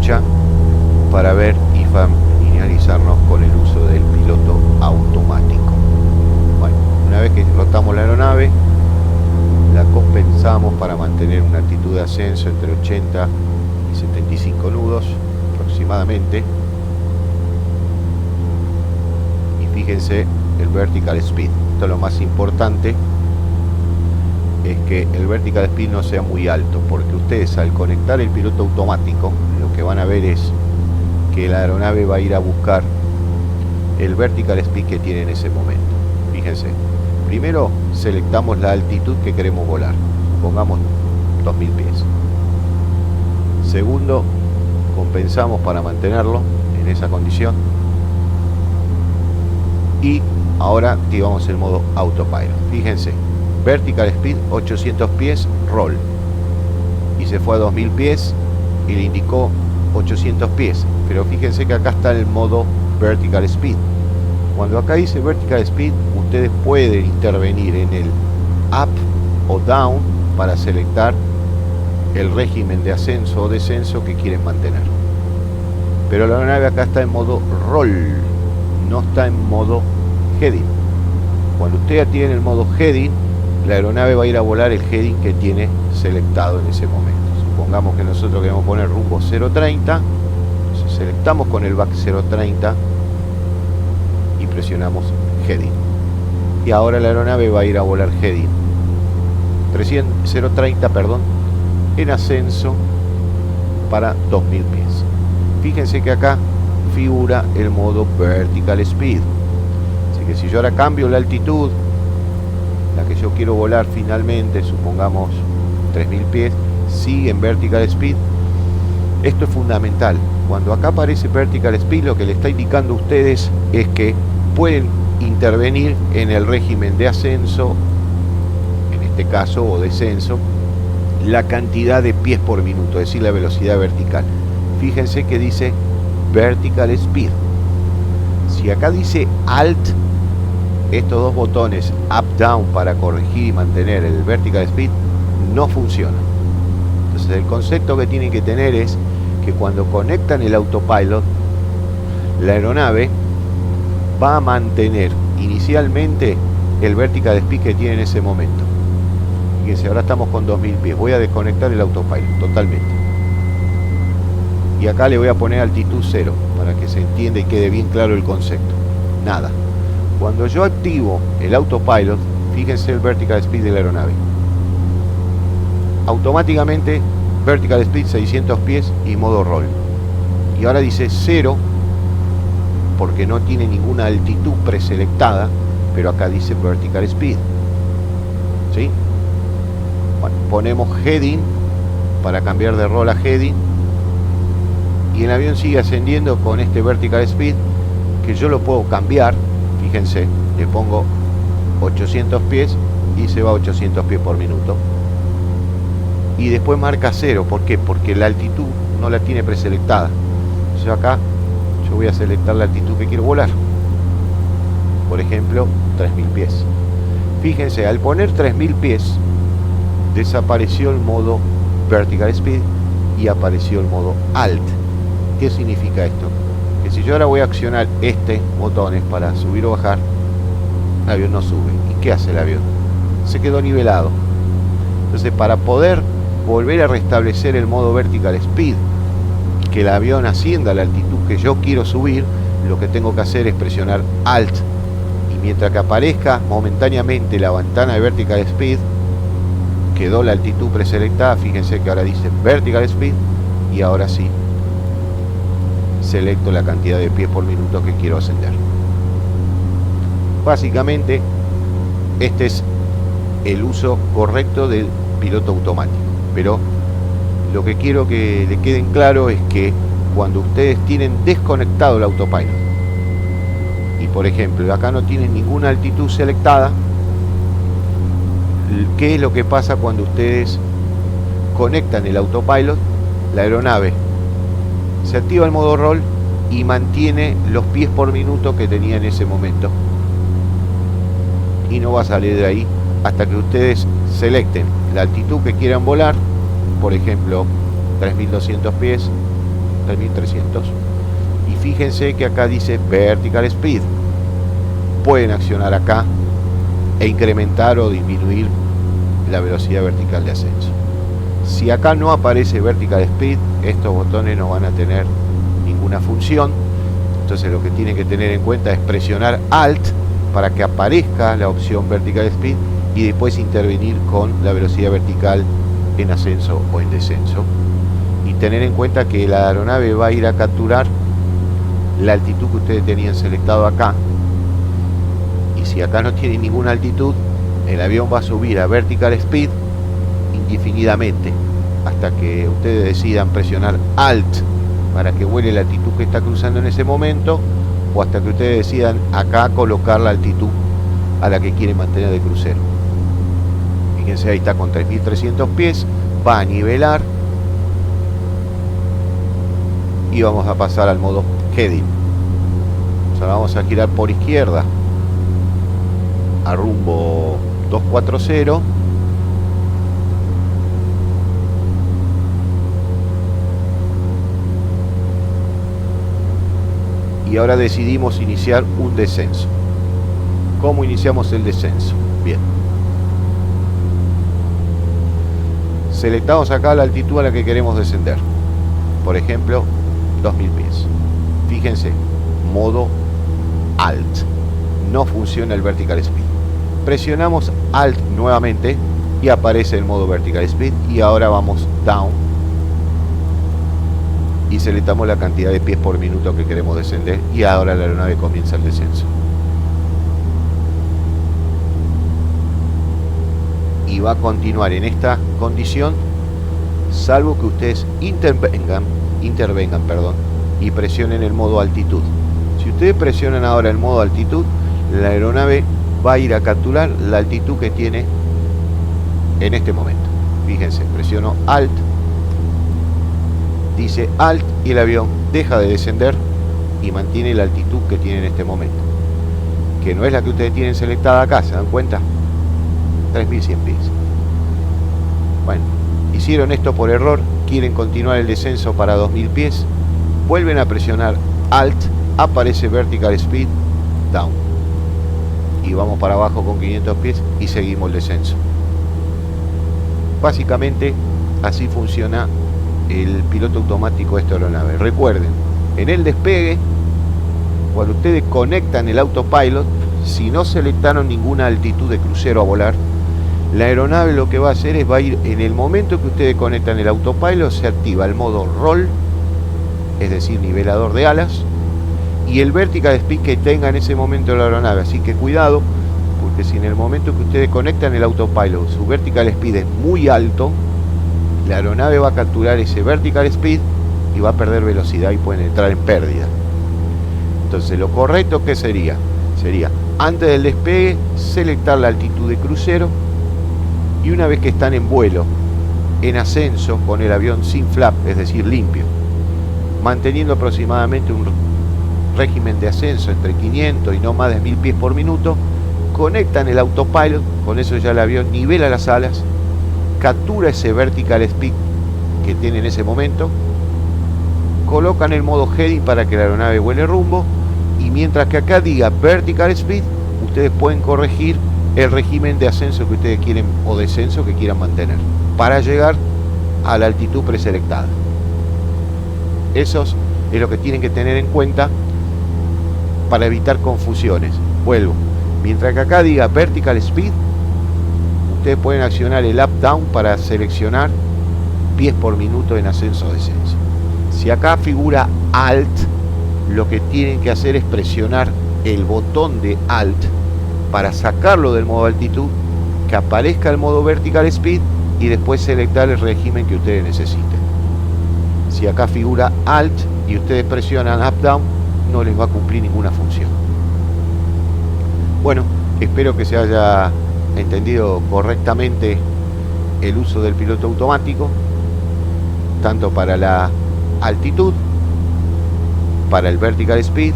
derecha para ver y familiarizarnos con el uso del piloto automático. Bueno, una vez que rotamos la aeronave, la compensamos para mantener una altitud de ascenso entre 80 y 75 nudos aproximadamente. Y fíjense el vertical speed. Esto es lo más importante, es que el vertical speed no sea muy alto, porque ustedes al conectar el piloto automático lo que van a ver es que la aeronave va a ir a buscar el vertical speed que tiene en ese momento. Fíjense, primero selectamos la altitud que queremos volar, pongamos 2000 pies. Segundo, compensamos para mantenerlo en esa condición. Y ahora activamos el modo autopilot. Fíjense, vertical speed 800 pies, roll. Y se fue a 2000 pies y le indicó 800 pies. Pero fíjense que acá está el modo vertical speed. Cuando acá dice vertical speed, ustedes pueden intervenir en el up o down para selectar el régimen de ascenso o descenso que quieren mantener. Pero la aeronave acá está en modo roll, no está en modo heading. Cuando usted ya tiene el modo heading, la aeronave va a ir a volar el heading que tiene selectado en ese momento. Supongamos que nosotros queremos poner rumbo 030, entonces selectamos con el back 030 y presionamos heading. Y ahora la aeronave va a ir a volar heading 030, perdón, en ascenso para 2000 pies. Fíjense que acá figura el modo vertical speed. Así que si yo ahora cambio la altitud, la que yo quiero volar finalmente, supongamos 3000 pies, sigue en vertical speed. Esto es fundamental. Cuando acá aparece vertical speed, lo que le está indicando a ustedes es que pueden intervenir en el régimen de ascenso, en este caso, o descenso, la cantidad de pies por minuto, es decir, la velocidad vertical. Fíjense que dice vertical speed. Si acá dice alt, estos dos botones up down para corregir y mantener el vertical speed no funcionan. Entonces el concepto que tienen que tener es que cuando conectan el autopilot, la aeronave va a mantener inicialmente el vertical speed que tiene en ese momento. Fíjense, ahora estamos con 2000 pies. Voy a desconectar el autopilot totalmente. Y acá le voy a poner altitud 0 para que se entienda y quede bien claro el concepto. Nada. Cuando yo activo el autopilot, fíjense el vertical speed de la aeronave. Automáticamente vertical speed 600 pies y modo roll. Y ahora dice 0 porque no tiene ninguna altitud preselectada, pero acá dice vertical speed. ¿Sí? Bueno, ponemos heading para cambiar de roll a heading. Y el avión sigue ascendiendo con este vertical speed, que yo lo puedo cambiar. Fíjense, le pongo 800 pies y se va a 800 pies por minuto. Y después marca 0. ¿Por qué? Porque la altitud no la tiene preselectada. Entonces acá yo voy a selectar la altitud que quiero volar. Por ejemplo, 3000 pies. Fíjense, al poner 3000 pies, desapareció el modo vertical speed y apareció el modo alt. ¿Qué significa esto? Que si yo ahora voy a accionar botones para subir o bajar, el avión no sube. ¿Y qué hace el avión? Se quedó nivelado. Entonces, para poder volver a restablecer el modo vertical speed, que el avión ascienda a la altitud que yo quiero subir, lo que tengo que hacer es presionar alt. Y mientras que aparezca momentáneamente la ventana de vertical speed, quedó la altitud preselectada. Fíjense que ahora dice vertical speed y ahora sí selecto la cantidad de pies por minuto que quiero ascender. Básicamente este es el uso correcto del piloto automático, pero lo que quiero que le queden claro es que cuando ustedes tienen desconectado el autopilot y por ejemplo acá no tienen ninguna altitud selectada, ¿qué es lo que pasa cuando ustedes conectan el autopilot? La aeronave se activa el modo roll y mantiene los pies por minuto que tenía en ese momento y no va a salir de ahí hasta que ustedes selecten la altitud que quieran volar, por ejemplo 3200 pies, 3300. Y fíjense que acá dice Vertical Speed. Pueden accionar acá e incrementar o disminuir la velocidad vertical de ascenso. Si acá no aparece Vertical Speed, estos botones no van a tener ninguna función. Entonces lo que tienen que tener en cuenta es presionar Alt para que aparezca la opción Vertical Speed y después intervenir con la velocidad vertical en ascenso o en descenso. Y tener en cuenta que la aeronave va a ir a capturar la altitud que ustedes tenían selectado acá. Y si acá no tiene ninguna altitud, el avión va a subir a Vertical Speed indefinidamente hasta que ustedes decidan presionar Alt para que vuele la altitud que está cruzando en ese momento, o hasta que ustedes decidan acá colocar la altitud a la que quieren mantener de crucero. Fíjense, ahí está con 3300 pies, va a nivelar y vamos a pasar al modo heading. O sea, vamos a girar por izquierda a rumbo 240. Y ahora decidimos iniciar un descenso. ¿Cómo iniciamos el descenso? Bien. Selectamos acá la altitud a la que queremos descender. Por ejemplo, 2000 pies. Fíjense, modo Alt. No funciona el Vertical Speed. Presionamos Alt nuevamente y aparece el modo Vertical Speed. Y ahora vamos Down. Y selectamos la cantidad de pies por minuto que queremos descender y ahora la aeronave comienza el descenso. Y va a continuar en esta condición salvo que ustedes intervengan y presionen el modo altitud. Si ustedes presionan ahora el modo altitud, la aeronave va a ir a capturar la altitud que tiene en este momento. Fíjense, presiono Alt, dice Alt y el avión deja de descender y mantiene la altitud que tiene en este momento, que no es la que ustedes tienen selectada acá, ¿se dan cuenta? 3100 pies. Bueno, hicieron esto por error, quieren continuar el descenso para 2000 pies, vuelven a presionar Alt, aparece Vertical Speed, Down, y vamos para abajo con 500 pies y seguimos el descenso. Básicamente así funciona el piloto automático de esta aeronave. Recuerden, en el despegue, cuando ustedes conectan el autopilot, si no selectaron ninguna altitud de crucero a volar, la aeronave lo que va a hacer es va a ir, en el momento que ustedes conectan el autopilot, se activa el modo roll, es decir, nivelador de alas, y el vertical speed que tenga en ese momento la aeronave. Así que cuidado, porque si en el momento que ustedes conectan el autopilot su vertical speed es muy alto, la aeronave va a capturar ese vertical speed y va a perder velocidad y pueden entrar en pérdida. Entonces lo correcto que sería antes del despegue selectar la altitud de crucero, y una vez que están en vuelo, en ascenso con el avión sin flap, es decir limpio, manteniendo aproximadamente un régimen de ascenso entre 500 y no más de 1000 pies por minuto, conectan el autopilot, con eso ya el avión nivela las alas, captura ese vertical speed que tiene en ese momento, colocan el modo heading para que la aeronave vuele rumbo, y mientras que acá diga vertical speed, ustedes pueden corregir el régimen de ascenso que ustedes quieren o descenso que quieran mantener para llegar a la altitud preselectada. Eso es lo que tienen que tener en cuenta para evitar confusiones. Vuelvo, mientras que acá diga vertical speed, ustedes pueden accionar el up down para seleccionar pies por minuto en ascenso o descenso. Si acá figura Alt, lo que tienen que hacer es presionar el botón de Alt para sacarlo del modo altitud, que aparezca el modo vertical speed y después selectar el régimen que ustedes necesiten. Si acá figura Alt y ustedes presionan up down, no les va a cumplir ninguna función. Bueno, espero que se haya entendido correctamente el uso del piloto automático, tanto para la altitud, para el vertical speed,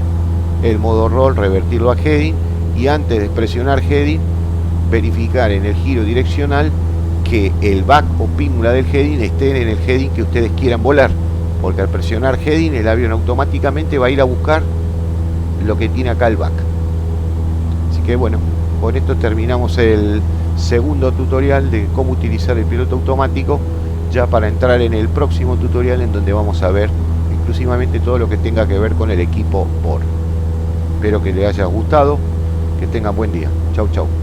el modo roll, revertirlo a heading, y antes de presionar heading, verificar en el giro direccional que el back o pínula del heading esté en el heading que ustedes quieran volar, porque al presionar heading el avión automáticamente va a ir a buscar lo que tiene acá el back. Así que bueno, con esto terminamos el segundo tutorial de cómo utilizar el piloto automático, ya para entrar en el próximo tutorial en donde vamos a ver exclusivamente todo lo que tenga que ver con el equipo BOR. Espero que les haya gustado, que tengan buen día. Chau chau.